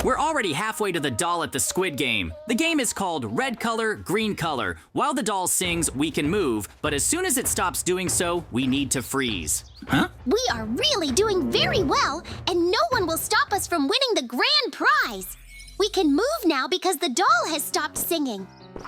We're already halfway to the doll at the Squid game. The game is called red color, green color. While the doll sings, we can move, but as soon as it stops doing so, we need to freeze. Huh? We are really doing very well, and no one will stop us from winning the grand prize. We can move now because the doll has stopped singing.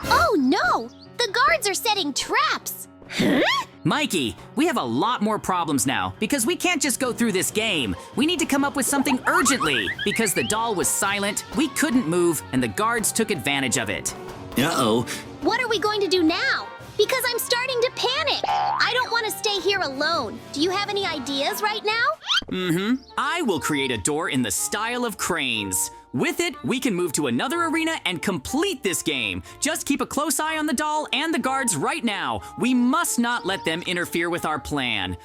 Oh no! The guards are setting traps! Huh? Mikey, we have a lot more problems now because we can't just go through this game. We need to come up with something urgently. Because the doll was silent, we couldn't move, and the guards took advantage of it. Uh-oh. What are we going to do now? Because I'm starting to panic. I don't want to stay here alone. Do you have any ideas right now? I will create a door in the style of cranes. With it, we can move to another arena and complete this game. Just keep a close eye on the doll and the guards right now. We must not let them interfere with our plan.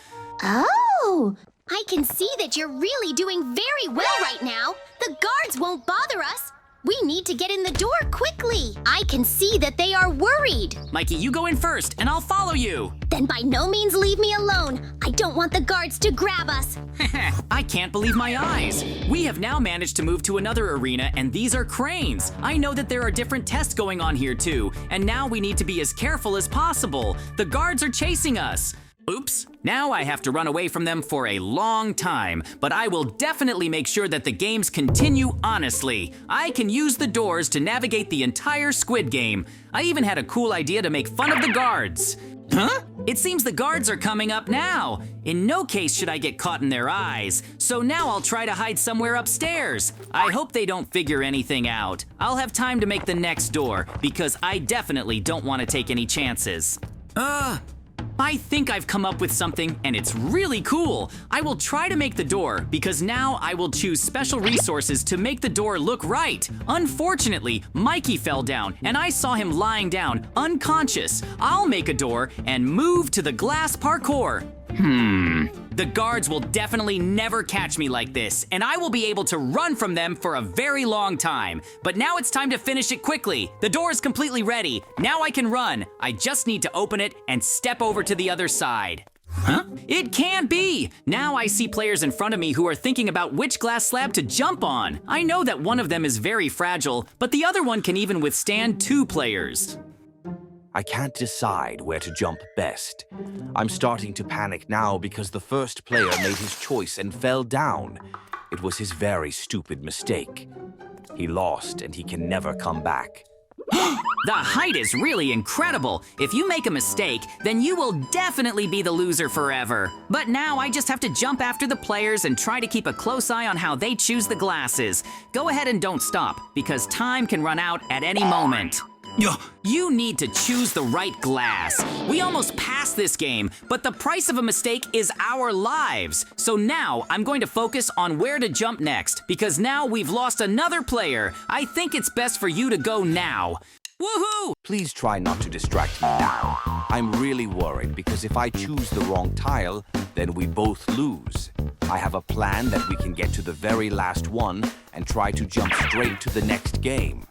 Oh, I can see that you're really doing very well right now. The guards won't bother us. We need to get in the door quickly. I can see that they are worried. Mikey, you go in first, and I'll follow you. Then by no means leave me alone. I don't want the guards to grab us. I can't believe my eyes. We have now managed to move to another arena, and these are cranes. I know that there are different tests going on here too, and now we need to be as careful as possible. The guards are chasing us. Oops, now I have to run away from them for a long time, but I will definitely make sure that the games continue honestly. I can use the doors to navigate the entire Squid game. I even had a cool idea to make fun of the guards. Huh? It seems the guards are coming up now. In no case should I get caught in their eyes, so now I'll try to hide somewhere upstairs. I hope they don't figure anything out. I'll have time to make the next door, because I definitely don't want to take any chances. I think I've come up with something, and it's really cool. I will try to make the door, because now I will choose special resources to make the door look right. Unfortunately, Mikey fell down, and I saw him lying down, unconscious. I'll make a door and move to the glass parkour. The guards will definitely never catch me like this, and I will be able to run from them for a very long time. But now it's time to finish it quickly. The door is completely ready. Now I can run. I just need to open it and step over to the other side. Huh? It can't be! Now I see players in front of me who are thinking about which glass slab to jump on. I know that one of them is very fragile, but the other one can even withstand 2 players. I can't decide where to jump best. I'm starting to panic now because the first player made his choice and fell down. It was his very stupid mistake. He lost and he can never come back. The height is really incredible. If you make a mistake, then you will definitely be the loser forever. But now I just have to jump after the players and try to keep a close eye on how they choose the glasses. Go ahead and don't stop, because time can run out at any moment. You need to choose the right glass. We almost passed this game, but the price of a mistake is our lives. So now I'm going to focus on where to jump next, because now we've lost another player. I think it's best for you to go now. Woohoo! Please try not to distract me now. I'm really worried because if I choose the wrong tile, then we both lose. I have a plan that we can get to the very last one and try to jump straight to the next game.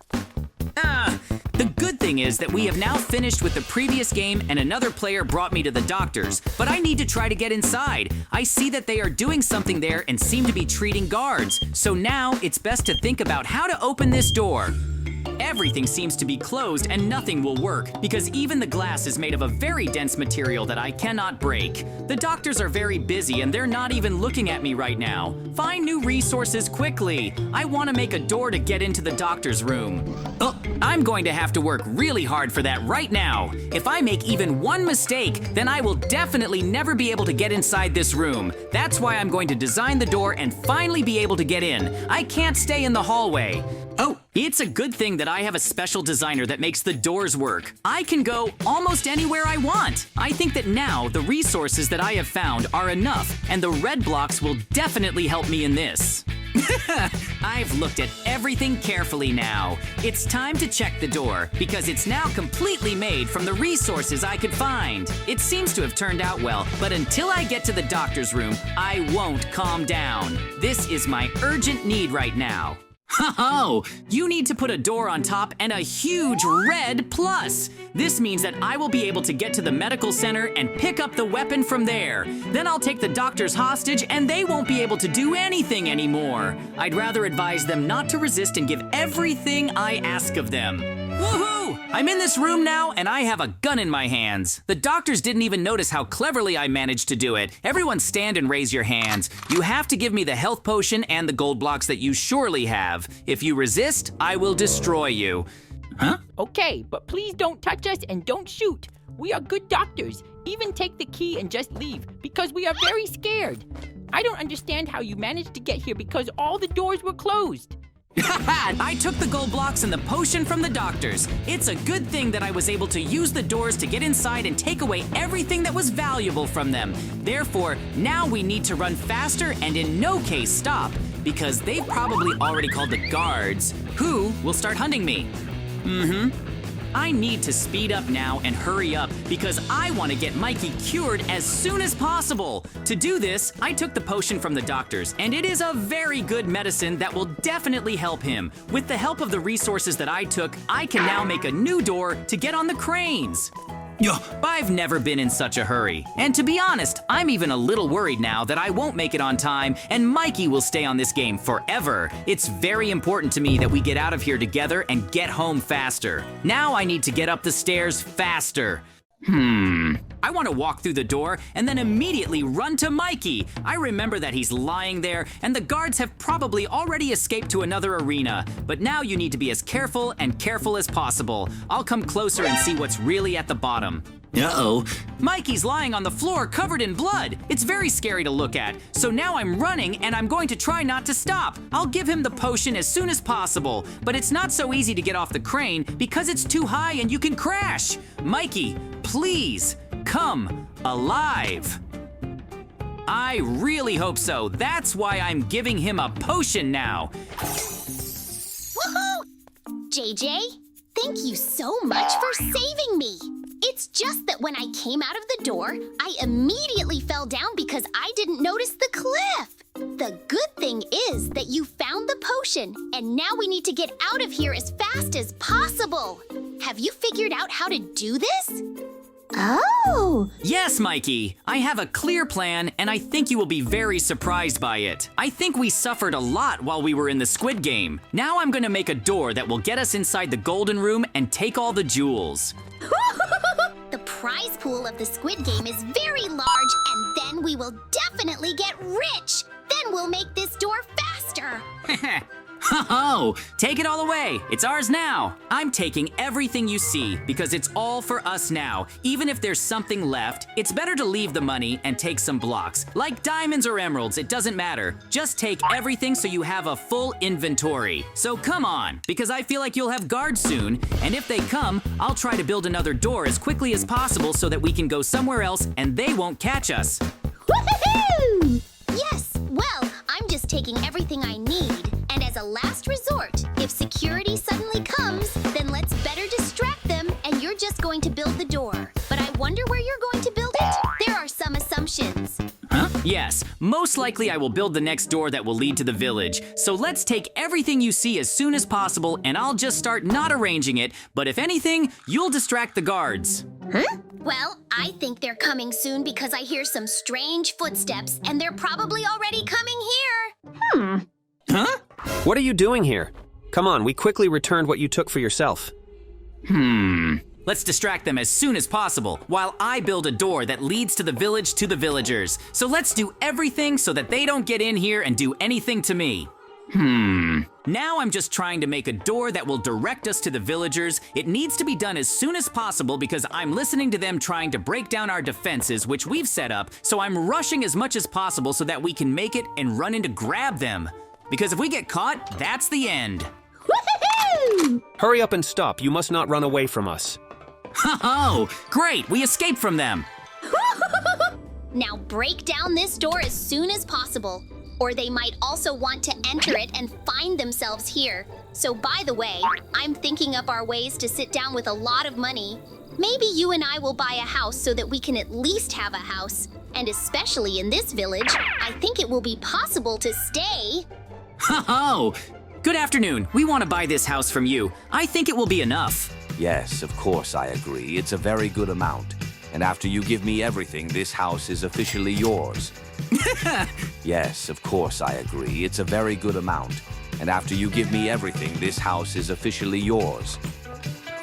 The good thing is that we have now finished with the previous game and another player brought me to the doctors, but I need to try to get inside. I see that they are doing something there and seem to be treating guards, so now it's best to think about how to open this door. Everything seems to be closed and nothing will work because even the glass is made of a very dense material that I cannot break. The doctors are very busy and they're not even looking at me right now. Find new resources quickly. I want to make a door to get into the doctor's room. I'm going to have to work really hard for that right now. If I make even one mistake, then I will definitely never be able to get inside this room. That's why I'm going to design the door and finally be able to get in. I can't stay in the hallway. It's a good thing that I have a special designer that makes the doors work. I can go almost anywhere I want. I think that now the resources that I have found are enough, and the red blocks will definitely help me in this. I've looked at everything carefully now. It's time to check the door, because it's now completely made from the resources I could find. It seems to have turned out well, but until I get to the doctor's room, I won't calm down. This is my urgent need right now. Oh, you need to put a door on top and a huge red plus. This means that I will be able to get to the medical center and pick up the weapon from there. Then I'll take the doctors hostage and they won't be able to do anything anymore. I'd rather advise them not to resist and give everything I ask of them. Woohoo! I'm in this room now and I have a gun in my hands. The doctors didn't even notice how cleverly I managed to do it. Everyone stand and raise your hands. You have to give me the health potion and the gold blocks that you surely have. If you resist, I will destroy you. Huh? Okay, but please don't touch us and don't shoot. We are good doctors. Even take the key and just leave, because we are very scared. I don't understand how you managed to get here because all the doors were closed. I took the gold blocks and the potion from the doctors. It's a good thing that I was able to use the doors to get inside and take away everything that was valuable from them. Therefore, now we need to run faster and in no case stop, because they've probably already called the guards, who will start hunting me. I need to speed up now and hurry up because I want to get Mikey cured as soon as possible. To do this, I took the potion from the doctors, and it is a very good medicine that will definitely help him. With the help of the resources that I took, I can now make a new door to get on the cranes. I've never been in such a hurry. And to be honest, I'm even a little worried now that I won't make it on time and Mikey will stay on this game forever. It's very important to me that we get out of here together and get home faster. Now I need to get up the stairs faster. I want to walk through the door and then immediately run to Mikey. I remember that he's lying there and the guards have probably already escaped to another arena. But now you need to be as careful as possible. I'll come closer and see what's really at the bottom. Uh-oh. Mikey's lying on the floor covered in blood. It's very scary to look at. So now I'm running and I'm going to try not to stop. I'll give him the potion as soon as possible. But it's not so easy to get off the crane because it's too high and you can crash. Mikey, please come alive. I really hope so. That's why I'm giving him a potion now. Woohoo! JJ, thank you so much for saving me. It's just that when I came out of the door, I immediately fell down because I didn't notice the cliff. The good thing is that you found the potion, and now we need to get out of here as fast as possible. Have you figured out how to do this? Oh! Yes, Mikey. I have a clear plan, and I think you will be very surprised by it. I think we suffered a lot while we were in the Squid Game. Now I'm gonna make a door that will get us inside the golden room and take all the jewels. The prize pool of the Squid Game is very large, and then we will definitely get rich. Then we'll make this door faster. Ho-ho! Take it all away. It's ours now. I'm taking everything you see because it's all for us now. Even if there's something left, it's better to leave the money and take some blocks. Like diamonds or emeralds, it doesn't matter. Just take everything so you have a full inventory. So come on, because I feel like you'll have guards soon, and if they come, I'll try to build another door as quickly as possible so that we can go somewhere else and they won't catch us. Woohoo! Yes, well, I'm just taking everything I need. And as a last resort, if security suddenly comes, then let's better distract them and you're just going to build the door. But I wonder where you're going to build it? There are some assumptions. Huh? Yes, most likely I will build the next door that will lead to the village. So let's take everything you see as soon as possible and I'll just start not arranging it, but if anything, you'll distract the guards. Huh? Well, I think they're coming soon because I hear some strange footsteps and they're probably already coming here. Huh? What are you doing here? Come on, we quickly returned what you took for yourself. Let's distract them as soon as possible while I build a door that leads to the village to the villagers. So let's do everything so that they don't get in here and do anything to me. Now I'm just trying to make a door that will direct us to the villagers. It needs to be done as soon as possible because I'm listening to them trying to break down our defenses, which we've set up, so I'm rushing as much as possible so that we can make it and run in to grab them. Because if we get caught, that's the end. Woohoo! Hurry up and stop. You must not run away from us. Oh, great, we escaped from them. Now break down this door as soon as possible. Or they might also want to enter it and find themselves here. So by the way, I'm thinking up our ways to sit down with a lot of money. Maybe you and I will buy a house so that we can at least have a house. And especially in this village, I think it will be possible to stay. Oh, Good afternoon. We want to buy this house from you. I think it will be enough. Yes, of course I agree. It's a very good amount. And after you give me everything, this house is officially yours. Yes, of course I agree. It's a very good amount. And after you give me everything, this house is officially yours.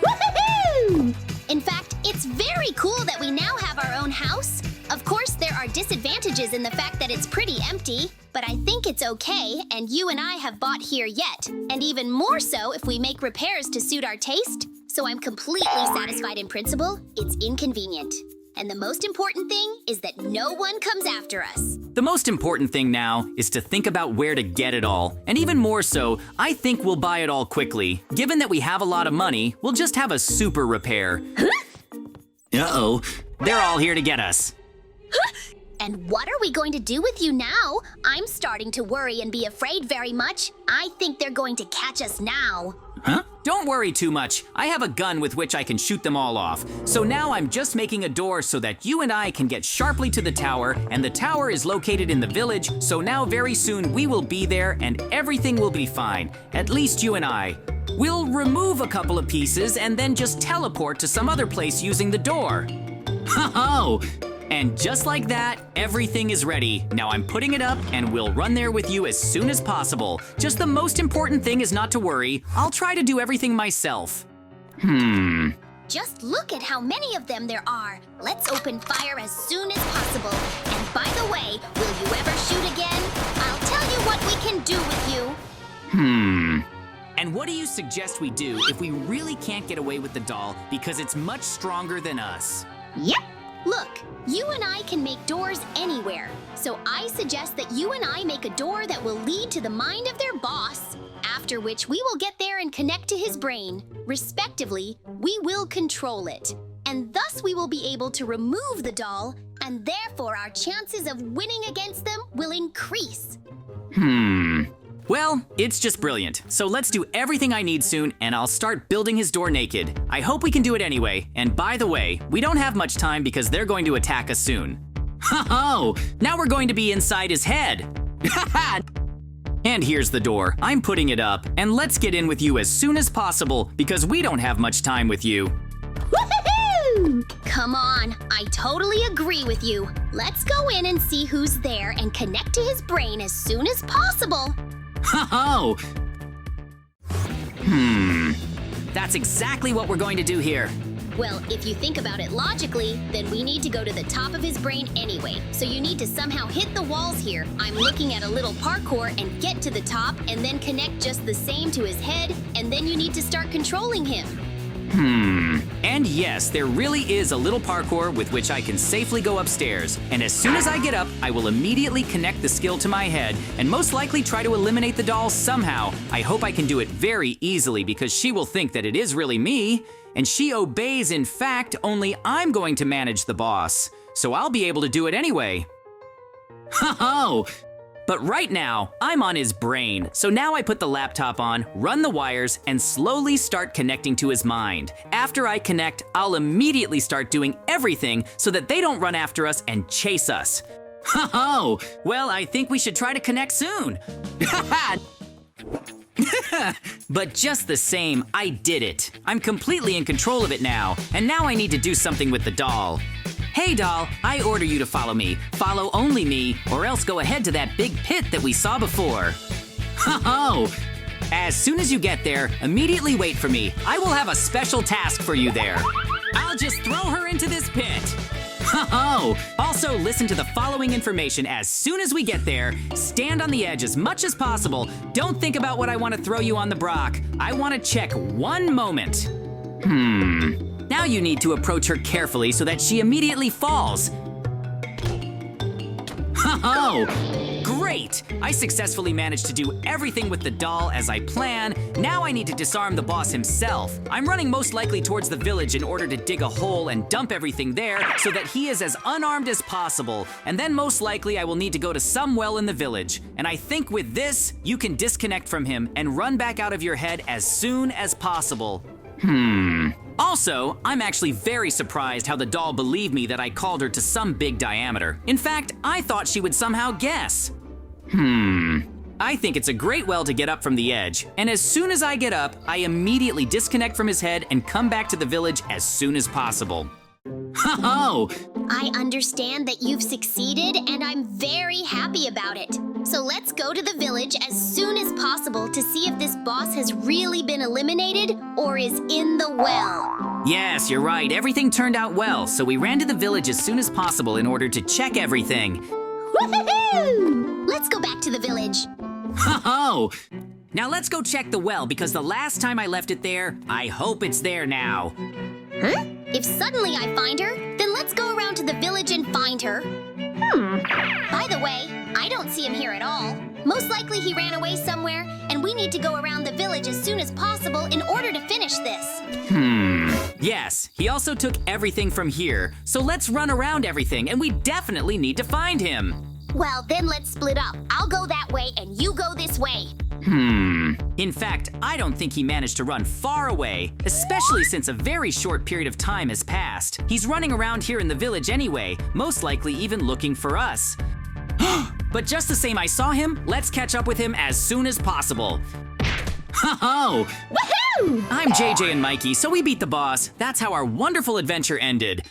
Woohoo! In fact, it's very cool that we now have our own house. Of course, there are disadvantages in the fact that it's pretty empty, but I think it's okay, and you and I have bought here yet. And even more so if we make repairs to suit our taste. So I'm completely satisfied in principle. It's inconvenient. And the most important thing is that no one comes after us. The most important thing now is to think about where to get it all. And even more so, I think we'll buy it all quickly. Given that we have a lot of money, we'll just have a super repair. Uh-oh, they're all here to get us. And what are we going to do with you now? I'm starting to worry and be afraid very much. I think they're going to catch us now. Huh? Don't worry too much. I have a gun with which I can shoot them all off. So now I'm just making a door so that you and I can get sharply to the tower, and the tower is located in the village, so now very soon we will be there and everything will be fine. At least you and I. We'll remove a couple of pieces and then just teleport to some other place using the door. Ho-ho! And just like that, everything is ready. Now I'm putting it up and we'll run there with you as soon as possible. Just the most important thing is not to worry. I'll try to do everything myself. Just look at how many of them there are. Let's open fire as soon as possible. And by the way, will you ever shoot again? I'll tell you what we can do with you. And what do you suggest we do if we really can't get away with the doll because it's much stronger than us? Yep. Look, you and I can make doors anywhere. So I suggest that you and I make a door that will lead to the mind of their boss. After which we will get there and connect to his brain. Respectively, we will control it. And thus we will be able to remove the doll, and therefore our chances of winning against them will increase. Well, it's just brilliant. So let's do everything I need soon, and I'll start building his door naked. I hope we can do it anyway. And by the way, we don't have much time because they're going to attack us soon. Ho-ho! Now we're going to be inside his head. And here's the door. I'm putting it up, and let's get in with you as soon as possible because we don't have much time with you. Woohoo! Come on, I totally agree with you. Let's go in and see who's there and connect to his brain as soon as possible. Ho-ho! That's exactly what we're going to do here. Well, if you think about it logically, then we need to go to the top of his brain anyway. So you need to somehow hit the walls here. I'm looking at a little parkour and get to the top and then connect just the same to his head, and then you need to start controlling him. And yes, there really is a little parkour with which I can safely go upstairs. And as soon as I get up, I will immediately connect the skill to my head and most likely try to eliminate the doll somehow. I hope I can do it very easily because she will think that it is really me. And she obeys, in fact, only I'm going to manage the boss. So I'll be able to do it anyway. Ho-ho! But right now, I'm on his brain. So now I put the laptop on, run the wires, and slowly start connecting to his mind. After I connect, I'll immediately start doing everything so that they don't run after us and chase us. Ho-ho! Well, I think we should try to connect soon. But just the same, I did it. I'm completely in control of it now, and now I need to do something with the doll. Hey doll, I order you to follow me. Follow only me, or else go ahead to that big pit that we saw before. Ho-ho! As soon as you get there, immediately wait for me. I will have a special task for you there. I'll just throw her into this pit. Ho-ho! Also, listen to the following information as soon as we get there. Stand on the edge as much as possible. Don't think about what I want to throw you on the Brock. I want to check one moment. Now you need to approach her carefully so that she immediately falls. Ho-ho! Great! I successfully managed to do everything with the doll as I planned. Now I need to disarm the boss himself. I'm running most likely towards the village in order to dig a hole and dump everything there so that he is as unarmed as possible. And then most likely I will need to go to some well in the village. And I think with this, you can disconnect from him and run back out of your head as soon as possible. Also, I'm actually very surprised how the doll believed me that I called her to some big diameter. In fact, I thought she would somehow guess. I think it's a great well to get up from the edge. And as soon as I get up, I immediately disconnect from his head and come back to the village as soon as possible. Ho-ho! I understand that you've succeeded, and I'm very happy about it. So let's go to the village as soon as possible to see if this boss has really been eliminated or is in the well. Yes, you're right. Everything turned out well, so we ran to the village as soon as possible in order to check everything. Woohoo! Let's go back to the village. Ho-ho! Now let's go check the well, because the last time I left it there, I hope it's there now. Huh? If suddenly I find her, then let's go around to the village and find her. By the way, I don't see him here at all. Most likely he ran away somewhere, and we need to go around the village as soon as possible in order to finish this. Yes, he also took everything from here, so let's run around everything, and we definitely need to find him. Well, then let's split up. I'll go that way, and you go this way. In fact, I don't think he managed to run far away, especially since a very short period of time has passed. He's running around here in the village anyway, most likely even looking for us. But just the same I saw him, let's catch up with him as soon as possible. Ho-ho! Woohoo! I'm JJ and Mikey, so we beat the boss. That's how our wonderful adventure ended.